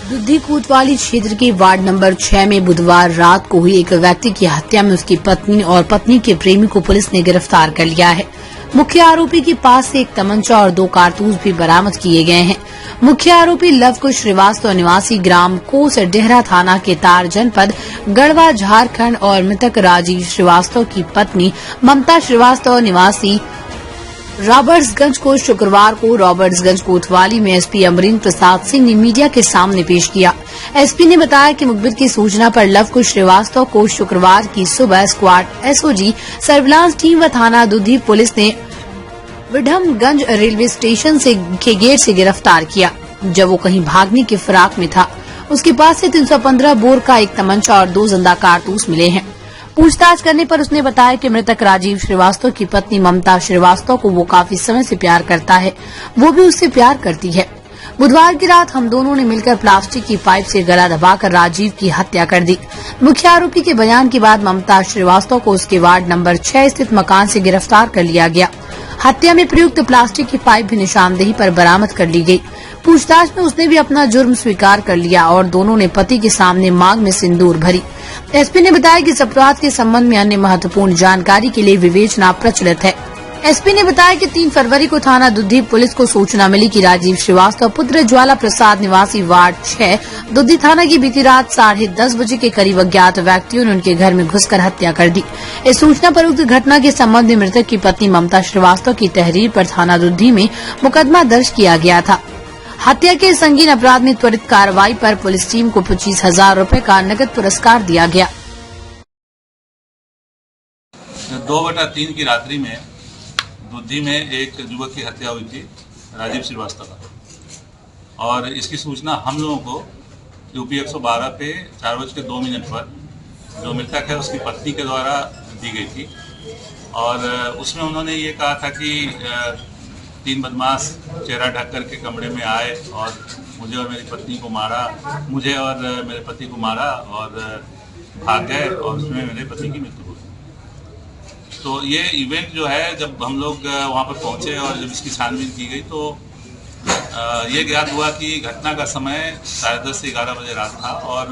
दुधी कोतवाली क्षेत्र के वार्ड नंबर 6 में बुधवार रात को हुई एक व्यक्ति की हत्या में उसकी पत्नी और पत्नी के प्रेमी को पुलिस ने गिरफ्तार कर लिया है। मुख्य आरोपी के पास से एक तमंचा और 2 कारतूस भी बरामद किए गए हैं। मुख्य आरोपी लवकुश श्रीवास्तव निवासी ग्राम कोस डेहरा थाना के तार जनपद गढ़वा झारखंड और मृतक राजीव श्रीवास्तव की पत्नी ममता श्रीवास्तव निवासी रॉबर्ट्सगंज को शुक्रवार को रॉबर्ट्सगंज कोतवाली में एसपी अमरींद्र प्रसाद सिंह ने मीडिया के सामने पेश किया। एसपी ने बताया कि मुखबिर की सूचना पर लवकुश श्रीवास्तव को शुक्रवार की सुबह स्क्वाड एसओजी सर्विलांस टीम व थाना दुधी पुलिस ने विडम्बगंज रेलवे स्टेशन के गेट से गिरफ्तार किया। जब वो कहीं भागने की फिराक में था, उसके पास से 315 बोर का एक तमंचा और 2 जिंदा कारतूस मिले हैं। पूछताछ करने पर उसने बताया कि मृतक राजीव श्रीवास्तव की पत्नी ममता श्रीवास्तव को वो काफी समय से प्यार करता है, वो भी उससे प्यार करती है। बुधवार की रात हम दोनों ने मिलकर प्लास्टिक की पाइप से गला दबाकर राजीव की हत्या कर दी। मुख्य आरोपी के बयान के बाद ममता श्रीवास्तव को उसके वार्ड नंबर 6 स्थित मकान से गिरफ्तार कर लिया गया। हत्या में प्रयुक्त प्लास्टिक की पाइप भी निशानदेही पर बरामद कर ली गई। पूछताछ में उसने भी अपना जुर्म स्वीकार कर लिया और दोनों ने पति के सामने मांग में सिंदूर भरी। एसपी ने बताया कि इस अपराध के संबंध में अन्य महत्वपूर्ण जानकारी के लिए विवेचना प्रचलित है। एसपी ने बताया कि 3 फरवरी को थाना दुधी पुलिस को सूचना मिली कि राजीव श्रीवास्तव पुत्र ज्वाला प्रसाद निवासी वार्ड 6 दुधी थाना की बीती रात 10:30 बजे के करीब अज्ञात व्यक्तियों ने उनके घर में घुसकर हत्या कर दी। इस सूचना पर उक्त घटना के संबंध में मृतक की पत्नी ममता श्रीवास्तव की तहरीर पर थाना दुधी में मुकदमा दर्ज किया गया था। हत्या के संगीन अपराध में त्वरित कार्रवाई पर पुलिस टीम को 25,000 रूपये का नकद पुरस्कार दिया गया। 2/3 की रात्रि में दुधी में एक युवक की हत्या हुई थी, राजीव श्रीवास्तव का, और इसकी सूचना हम लोगों को यूपी 112 पे 4:02 पर जो मृतक है उसकी पत्नी के द्वारा दी गई थी। और उसमें उन्होंने ये कहा था कि 3 बदमाश चेहरा ढक कर के कमरे में आए और मुझे और मेरी पत्नी को मारा, मुझे और मेरे पति को मारा और भाग गए और उसमें मेरे पति की मृत्यु हो गई। तो ये इवेंट जो है, जब हम लोग वहाँ पर पहुँचे और जब इसकी छानबीन की गई तो ये ज्ञात हुआ कि घटना का समय 10:30 से 11 बजे रात था और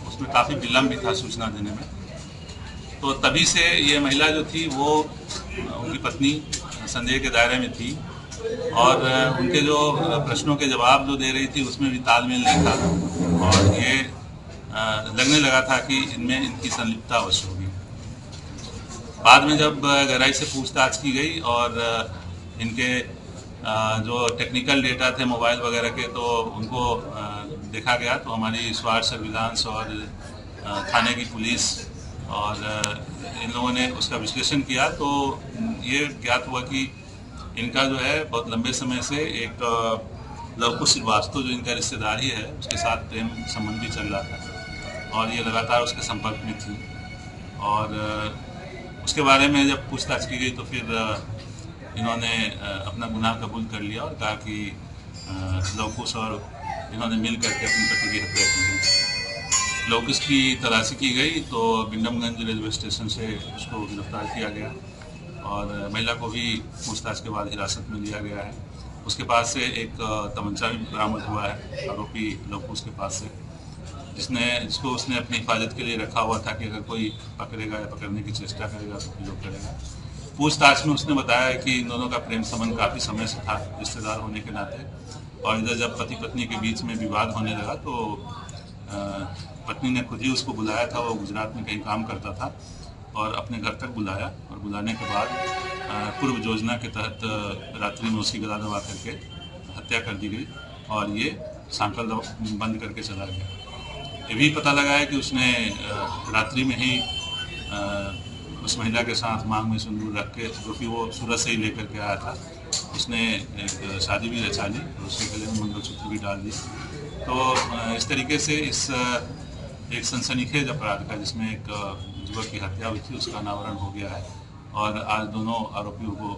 उसमें काफ़ी विलम्ब भी था सूचना देने में। तो तभी से ये महिला जो थी वो उनकी पत्नी संदेह के दायरे में थी और उनके जो प्रश्नों के जवाब जो दे रही थी उसमें भी तालमेल नहीं था और ये लगने लगा था कि इनमें इनकी संलिप्तता अवश्य होगी। बाद में जब गहराई से पूछताछ की गई और इनके जो टेक्निकल डेटा थे मोबाइल वगैरह के, तो उनको देखा गया तो हमारी स्वाड सर्विलांस और थाने की पुलिस और इन लोगों ने उसका विश्लेषण किया तो ये ज्ञात हुआ कि इनका जो है बहुत लंबे समय से एक लवकुश श्रीवास्तव जो इनका रिश्तेदार ही है उसके साथ प्रेम संबंध भी चल रहा था और ये लगातार उसके संपर्क में थी। और उसके बारे में जब पूछताछ की गई तो फिर इन्होंने अपना गुनाह कबूल कर लिया और कहा कि लवकुश और इन्होंने मिल करके अपनी पति की हत्या की है। लवकुश की तलाशी की गई तो विडम्बगंज रेलवे स्टेशन से उसको गिरफ्तार किया गया और महिला को भी पूछताछ के बाद हिरासत में लिया गया है। उसके पास से एक तमंचा भी बरामद हुआ है आरोपी लवकुश के पास से, जिसको उसने अपनी हिफाजत के लिए रखा हुआ था कि अगर कोई पकड़ेगा या पकड़ने की चेष्टा करेगा तो प्रयोग करेगा। पूछताछ में उसने बताया कि इन दोनों का प्रेम संबंध काफ़ी समय से था रिश्तेदार होने के नाते, और इधर जब पति पत्नी के बीच में विवाद होने लगा तो पत्नी ने खुद ही उसको बुलाया था। वो गुजरात में कहीं काम करता था और अपने घर तक बुलाया और बुलाने के बाद पूर्व योजना के तहत रात्रि में उसकी गला दबा करके हत्या कर दी गई और ये सांकल बंद करके चला गया। ये भी पता लगा है कि उसने रात्रि में ही उस महिला के साथ मांग में सिंदूर रख के, जो कि वो सूरत से ही लेकर के आया था, उसने एक शादी भी रचा ली और उसके गले में मंगलसूत्र भी डाल दिया। तो इस तरीके से इस एक सनसनीखेज अपराध का जिसमें एक युवक की हत्या हुई थी उसका अनावरण हो गया है और आज दोनों आरोपियों को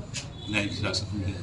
न्यायिक हिरासत में दिया।